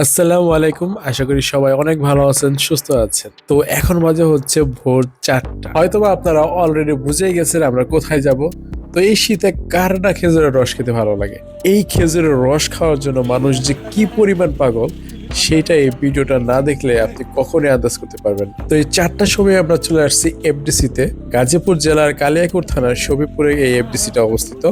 আসসালামু আলাইকুম। আশা করি সবাই অনেক ভালো আছেন, সুস্থ আছেন। তো এখন বাজে হচ্ছে ভোর ৪টা। হয়তোবা আপনারা অলরেডি বুঝেই গেছেন আমরা কোথায় যাব। তো এই শীতে কার না খেজুরের রস খেতে ভালো লাগে? এই খেজুরের রস খাওয়ার জন্য মানুষ যে কি পরিমাণ পাগল, সেটা এই ভিডিওটা না দেখলে আপনি কখনোই আন্দাজ করতে পারবেন না। তো এই ৪টার সময় আমরা চলে আসছি এফডিসিতে। গাজীপুর জেলার কালিয়াকৈর থানার শফিপুরে এই এফডিসিটা অবস্থিত।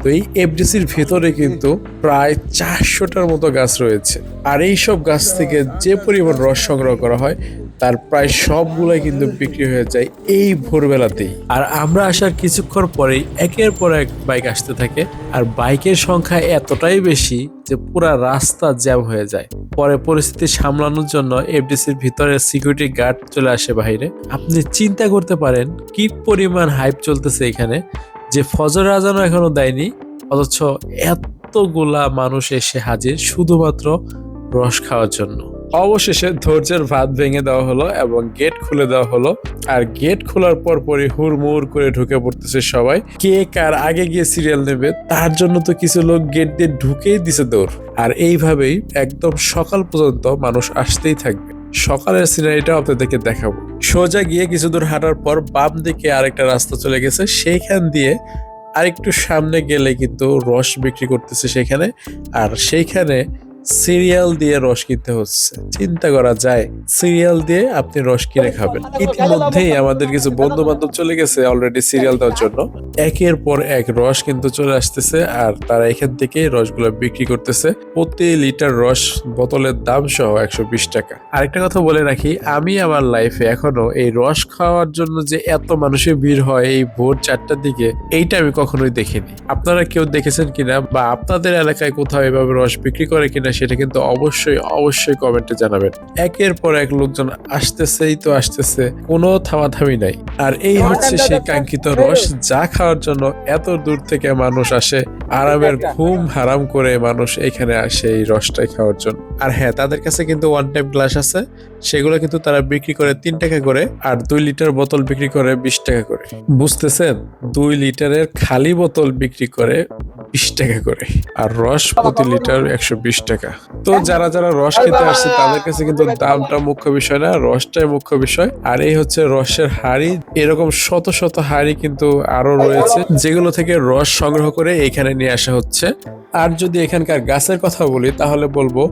তো এই এফডিসির ভেতরে কিন্তু প্রায় ৪০০টার মতো গাছ রয়েছে। আর এই সব গাছ থেকে যে পরিমাণ রস সংগ্রহ করা হয় তার প্রায় সবগুলাই কিন্তু বিক্রি হয়ে যায় এই ভোরবেলাতেই। আর আমরা আসার কিছুক্ষণ পরেই একের পর এক বাইক আসতে থাকে, আর বাইকের সংখ্যা এতটাই বেশি যে পুরা রাস্তা জ্যাম হয়ে যায়। পরে পরিস্থিতি সামলানোর জন্য এফডিসির ভিতরে সিকিউরিটি গার্ড চলে আসে বাইরে। আপনি চিন্তা করতে পারেন কি পরিমাণ হাইপ চলতেছে এখানে, যে ফজর আজানও এখনো দেয়নি, অথচ এতগুলা মানুষ এসে হাজির শুধুমাত্র রস খাওয়ার জন্য। অবশেষে ধৈর্যের ভাত ভেঙে দেওয়া হলো এবং গেট খুলে দেওয়া হলো। আর গেট খোলার পরই হুড়মুড় করে ঢুকে পড়তেছে সবাই। কে কার আগে গিয়ে সিরিয়াল নেবে তার জন্য তো কিছু লোক গেট দিয়ে ঢুকেই দিছে দৌড়। আর এইভাবেই একদম সকাল পর্যন্ত মানুষ আসতেই থাকবে। সকালের সিনারিটা আপনাদেরকে দেখাবো। সোজা গিয়ে কিছু দূর হাঁটার পর বাম দিকে আরেকটা রাস্তা চলে গেছে, সেইখান দিয়ে আরেকটু সামনে গেলে কিন্তু রস বিক্রি করতেছে সেখানে। আর সেইখানে সিরিয়াল দিয়ে রস কিনতে হচ্ছে। চিন্তা করা যায়, সিরিয়াল দিয়ে আপনি রস কিনে খাবেন। ইতিমধ্যেই আমাদের কিছু বন্ধু বান্ধব চলে গেছে অলরেডি সিরিয়াল দেওয়ার জন্য। একের পর এক রস কিন্তু চলে আসতেছে, আর তারা এখান থেকে রসগুলো বিক্রি করতেছে। প্রতি লিটার রস বোতলের দাম সহ ১২০ টাকা। আরেকটা কথা বলে রাখি, আমি আমার লাইফে এখনো এই রস খাওয়ার জন্য যে এত মানুষের ভিড় হয় এই ভোর ৪টার দিকে, এইটা আমি কখনোই দেখিনি। আপনারা কেউ দেখেছেন কিনা, বা আপনাদের এলাকায় কোথাও এভাবে রস বিক্রি করে কিনা, সেটা কিন্তু অবশ্যই কমেন্টে জানাবেন। একের পর এক লোকজন আসতেছেই তো আসতেছে, কোনো থামাথামি নাই। আর এই হচ্ছে সেই কাঙ্ক্ষিত রস, যা খাওয়ার জন্য এত দূর থেকে মানুষ আসে। আরামের ঘুম হারাম করে মানুষ এখানে আসে এই রসটাই খাওয়ার জন্য। আর হ্যাঁ, তাদের কাছে কিন্তু ওয়ান টাইম গ্লাস আছে, সেগুলো কিন্তু তারা বিক্রি করে ৩ টাকা করে, আর ২ লিটার বোতল বিক্রি করে ২০ টাকা করে। বুঝতেছেন, ২ লিটারের খালি বোতল বিক্রি করে ২০ টাকা করে, আর রস প্রতি লিটার ১২০ টাকা। তো যারা যারা রস খেতে আসছে তাদের কাছে কিন্তু দামটা মুখ্য বিষয় না, রসটাই মুখ্য বিষয়। আর এই হচ্ছে রসের হাড়ি। এরকম শত শত হাড়ি কিন্তু আরো রয়েছে, যেগুলো থেকে রস সংগ্রহ করে এইখানে নিয়ে আসা হচ্ছে। আর যদি এখানকার গাছের কথা বলি তাহলে বলবো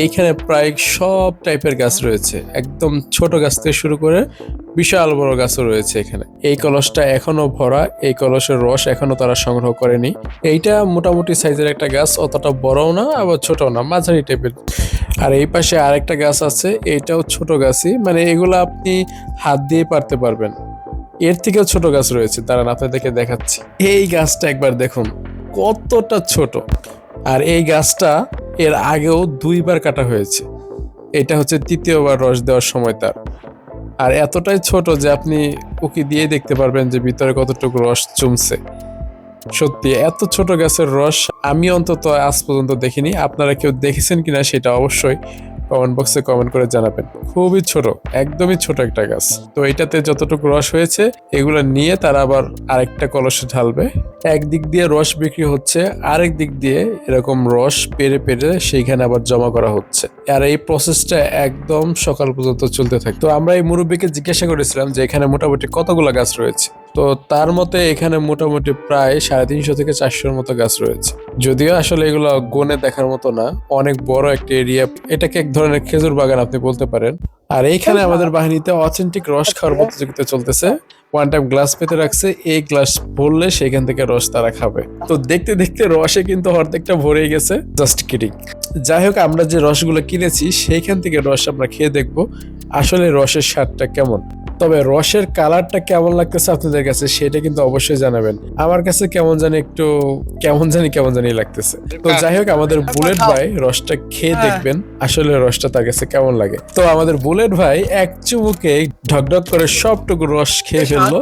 এইখানে প্রায় সব টাইপের গাছ রয়েছে, একদম ছোট গাছ থেকে শুরু করে বিশাল বড় গাছও রয়েছে এখানে। এই কলসটা এখনো ভরা, এই কলসের রস এখনো তারা সংগ্রহ করেনি। এইটা মোটামুটি সাইজের একটা গাছ, অতটা বড়ও না আবার ছোটও না, মাঝারি টাইপের। আর এই পাশে আরেকটা গাছ আছে, এইটাও ছোট গাছই, মানে এগুলো আপনি হাত দিয়ে পারতে পারবেন। এর থেকেও ছোট গাছ রয়েছে, দাঁড়ান আপনাদেরকে দেখাচ্ছি। এই গাছটা একবার দেখুন কতটা ছোট। আর এই গাছটা এর আগেও ২বার কাটা হয়েছে, এটা হচ্ছে ৩য় বার রস দেওয়ার সময় তার। আর এতটাই ছোট যে আপনি উকি দিয়ে দেখতে পারবেন যে ভিতরে কতটুকু রস জমছে। সত্যি এত ছোট গাছের রস আমি অন্তত আজ পর্যন্ত দেখিনি। আপনারা কেউ দেখেছেন কিনা সেটা অবশ্যই কমেন্ট বক্সে কমেন্ট করে জানাবেন। খুবই ছোট, একদমই ছোট একটা গাছ। তো এটাতে যতটুকু রস হয়েছে এগুলো নিয়ে তারা আবার আরেকটা কলসে ঢালবে। একদিক দিয়ে রস বিক্রি হচ্ছে, আরেক দিক দিয়ে এরকম রস পেরে পেরে সেইখানে আবার জমা করা হচ্ছে। আর এই প্রসেসটা একদম সকাল পর্যন্ত চলতে থাকে। তো আমরা এই মুরব্বীকে জিজ্ঞাসা করেছিলাম যে এখানে মোটামুটি কতগুলো গাছ রয়েছে। তো তার মতে এখানে মোটামুটি প্রায় ৩৫০ থেকে ৪০০-র মতো গাছ রয়েছে। যদিও আসলে এগুলো গনে দেখার মতো না, অনেক বড় একটা এরিয়া। এটাকে এক ধরনের খেজুর বাগান আপনি বলতে পারেন। আর এইখানে আমাদের বাহিনীতে অথেন্টিক রস খাওয়ার প্রতিযোগিতা চলতেছে। ওয়ান টাইম গ্লাস পেতে রাখছে, এই গ্লাস ভরলে সেখান থেকে রস তারা খাবে। তো দেখতে দেখতে রসে কিন্তু অর্ধেকটা ভরে গেছে। Just kidding. যাই হোক, আমরা যে রসগুলো কিনেছি সেইখান থেকে রস আমরা খেয়ে দেখবো আসলে রসের স্বাদটা কেমন। তবে রসের কালারটা কেমন লাগতেছে আপনাদের কাছে সেটা কিন্তু অবশ্যই জানাবেন। আমার কাছে কেমন জানি লাগতেছে। তো যাই হোক, আমাদের বুলেট ভাই রসটা খেয়ে দেখবেন আসলে রসটা তার কাছে কেমন লাগে। তো আমাদের বুলেট ভাই এক চুমুকে ঢকঢক করে সবটুকু রস খেয়ে ফেললো।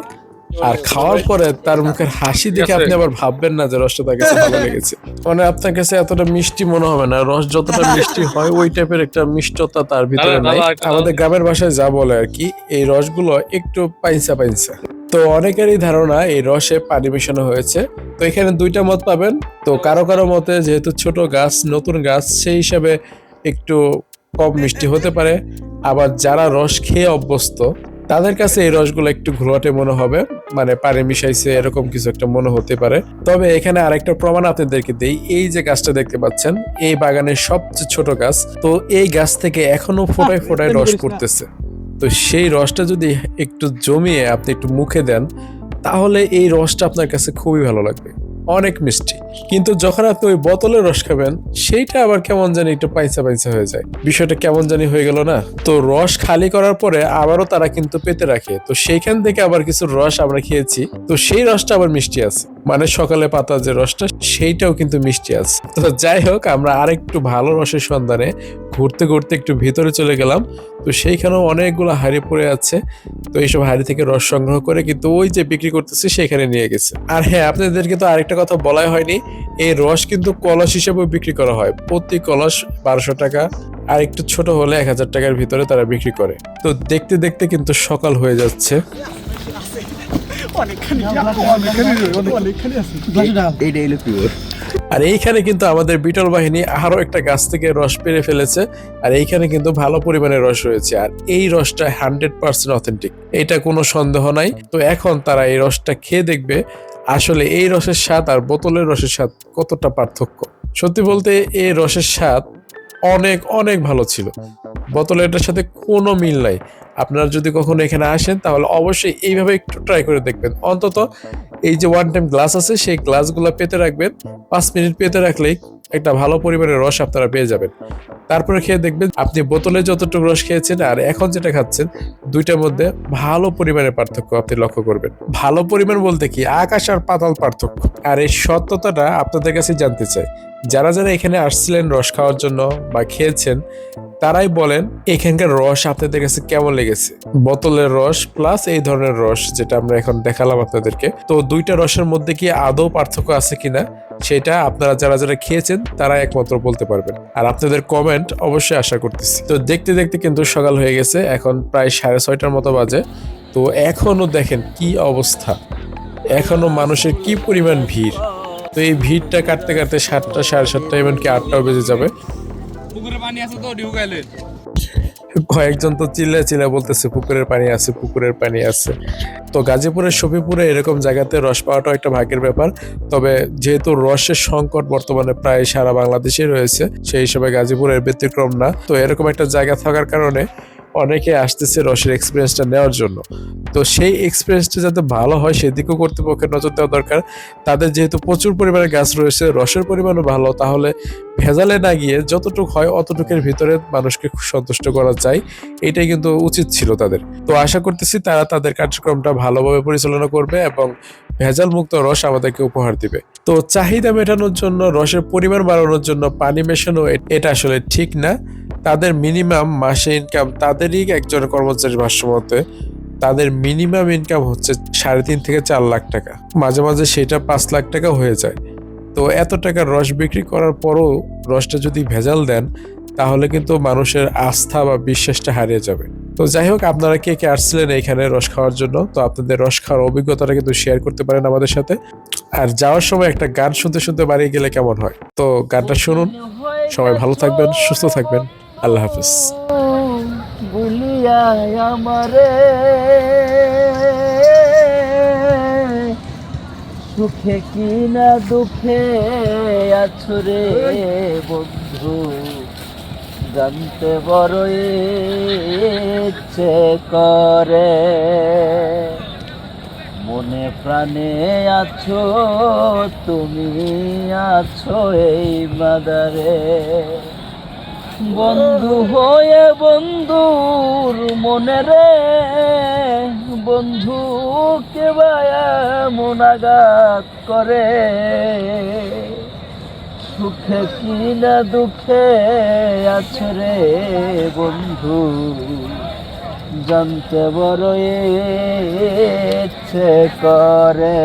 আর খাওয়ার পরে তার মুখের হাসি দেখে আপনি আবার ভাববেন না যে রসটা তার কাছে ভালো লেগেছে। মানে আপনার কাছে এতটা মিষ্টি মনে হবে না, রস যতটা মিষ্টি হয় ওই টাইপের একটা মিষ্টতা তার ভিতরে নাই। আমাদের গ্রামের ভাষায় যা বলে আর কি, এই রসগুলো একটু পাইনসা পাইনসা। তো অনেকেরই ধারণা এই রসে পানি মেশানো হয়েছে। তো এখানে ২টা মত পাবেন। তো কারো কারো মতে যেহেতু ছোট গাছ, নতুন গাছ, সেই হিসাবে একটু কম মিষ্টি হতে পারে, আবার যারা রস খেয়ে অভ্যস্ত তাদের কাছে এই রসগুলো একটু ঘোলাটে মনে হবে, মানে পানি মিশাইছে এরকম কিছু একটা মনে হতে পারে। তবে এখানে আরেকটা প্রমাণ আপনাদেরকে দেই, এই যে গাছটা দেখতে পাচ্ছেন এই বাগানের সবচেয়ে ছোট গাছ, তো এই গাছ থেকে এখনো ফোটায় ফোটায় রস পড়তেছে। তো সেই রসটা যদি একটু জমিয়ে আপনি একটু মুখে দেন তাহলে এই রসটা আপনার কাছে খুবই ভালো লাগবে, অনেক মিষ্টি। কিন্তু যখন আপনি ওই বোতলের রস খাবেন সেইটা আবার কেমন জানি একটু পাইসা পাইসা হয়ে যায়, বিষয়টা কেমন জানি হয়ে গেল না। তো রস খালি করার পরে আবারও তারা কিন্তু পেতে রাখে, তো সেইখান থেকে আবার কিছু রস আমরা খেয়েছি, তো সেই রসটা আবার মিষ্টি আছে, মানে সকালে পাতা যে রসটা সেইটাও কিন্তু মিষ্টি আছে। তো যাই হোক, আমরা আরেকটু ভালো রসের সন্ধানে ঘুরতে ঘুরতে একটু ভিতরে চলে গেলাম। তো সেইখানেও অনেকগুলো হাড়ি পড়ে আছে, তো এইসব হাড়ি থেকে রস সংগ্রহ করে কিন্তু ওই যে বিক্রি করতেছে সেখানে নিয়ে গেছে। আর হ্যাঁ, আপনাদেরকে তো আরেকটা কথা বলাই হয়নি, এই রস কিন্তু কলস হিসেবে বিক্রি করা হয়, প্রতি কলস 1200 টাকা, আর একটু ছোট হলে 1000 টাকার ভিতরে তারা বিক্রি করে। তো দেখতে দেখতে কিন্তু সকাল হয়ে যাচ্ছে। আর এইখানে কিন্তু আমাদের বিটল বাহিনী আরো একটা গাছ থেকে রস পেরে ফেলেছে, আর এইখানে কিন্তু ভালো পরিমাণে রস রয়েছে, আর এই রসটা 100% অথেন্টিক, এটা কোনো সন্দেহ নাই। তো এখন তারা এই রসটা খেয়ে দেখবে আসলে এই রসের স্বাদ আর বোতলের রসের স্বাদ কতটা পার্থক্য। সত্যি বলতে এই রসের স্বাদ অনেক অনেক ভালো ছিল, বোতলেরটার সাথে কোনো মিল নাই। আপনারা যদি কখনো এখানে আসেন তাহলে অবশ্যই এইভাবে একটু ট্রাই করে দেখবেন, অন্তত এই যে ওয়ান টাইম গ্লাস আছে সেই গ্লাসগুলো পেতে রাখবেন, 5 মিনিট পেতে রাখলেই একটা ভালো পরিমাণের রস আপনারা পেয়ে যাবেন। তারপরে খেয়ে দেখবেন আপনি বোতলে যতটুকু রস খেয়েছেন আর এখন যেটা খাচ্ছেন দুইটার মধ্যে ভালো পরিমাণের পার্থক্য আপনি লক্ষ্য করবেন। ভালো পরিমাণ বলতে কি আকাশ আর পাতাল পার্থক্য। আর এই সত্যতাটা আপনাদের কাছে জানতে চাই, যারা যারা এখানে আসছিলেন রস খাওয়ার জন্য বা খেয়েছেন তারাই বলেন এখানকার রস আপনাদের কাছে কেমন লেগেছে, বোতলের রস প্লাস এই ধরনের রস যেটা আমরা এখন দেখালাম আপনাদেরকে। তো দুইটা রসের মধ্যে কি আদৌ পার্থক্য আছে কিনা সেটা আপনারা যারা যারা খেয়েছেন তারা একমাত্র বলতে পারবেন, আর আপনাদের কমেন্ট অবশ্যই আশা করতেছি। তো দেখতে দেখতে কিন্তু সকাল হয়ে গেছে, এখন প্রায় 6:30টার মতো বাজে। তো এখনো দেখেন কি অবস্থা, এখনো মানুষের কি পরিমাণ ভিড়। তো এই ভিড়টা কাটতে কাটতে 7টা 7:30 এমনকি 8টাও বেজে যাবে। কয়েকজন তো চিল্লা বলতেছে পুকুরের পানি আছে, পুকুরের পানি আছে। তো গাজীপুরের শফিপুরে এরকম জায়গাতে রস পাওয়াটাও একটা ভাগ্যের ব্যাপার। তবে যেহেতু রসের সংকট বর্তমানে প্রায় সারা বাংলাদেশে রয়েছে, সেই হিসেবে গাজীপুরের ব্যতিক্রম না। তো এরকম একটা জায়গা থাকার কারণে অনেকে আসতেছে রসের এক্সপিরিয়েন্সটা নেওয়ার জন্য। তো সেই এক্সপিরিয়েন্সটা যাতে ভালো হয় সেদিকেও কর্তৃপক্ষের নজর দেওয়া দরকার। তাদের যেহেতু প্রচুর পরিমাণে গাছ রয়েছে, রসের পরিমাণও ভালো, তাহলে ভেজালে না গিয়ে যতটুকু হয় অতটুকুর ভিতরে মানুষকে সন্তুষ্ট করা যায়, এটাই কিন্তু উচিত ছিল তাদের। তো আশা করতেছি তারা তাদের কার্যক্রমটা ভালোভাবে পরিচালনা করবে এবং ভেজাল মুক্ত রস আমাদেরকে উপহার দিবে। তো চাহিদা মেটানোর জন্য রসের পরিমাণ বাড়ানোর জন্য পানি মেশানো এটা আসলে ঠিক না। তাদের মিনিমাম মাসে ইনকাম, তাদেরই একজন কর্মচারী ভাষ্যমতে তাদের মিনিমাম ইনকাম হচ্ছে 3.5 থেকে 4 লাখ টাকা, মাঝে মাঝে সেটা 5 লাখ টাকা হয়ে যায়। তো এত টাকার রস বিক্রি করার পরও রসটা যদি ভেজাল দেন তাহলে কিন্তু মানুষের আস্থা বা বিশ্বাসটা হারিয়ে যাবে। তো যাই হোক, আপনারা কে কে আসছিলেন এখানে রস খাওয়ার জন্য, তো আপনাদের রস খাওয়ার অভিজ্ঞতাটা কিন্তু শেয়ার করতে পারেন আমাদের সাথে। আর যাওয়ার সময় একটা গান শুনতে শুনতে বাড়ি গেলে কেমন হয়, তো গানটা শুনুন। সবাই ভালো থাকবেন, সুস্থ থাকবেন, আল্লাহ হাফিজ। বুলিয়া আমারে সুখে কি না দুঃখে আছো রে বন্ধু, জানতে বড় ইচ্ছে করে, মনে প্রাণে আছো তুমি, আছো এই মাদারে, বন্ধু হয়ে বন্ধুর মনে রে, বন্ধু কে মনাগাত করে, সুখে কি না দুঃখে আছে রে বন্ধু, জানতে বড় ইচ্ছে করে।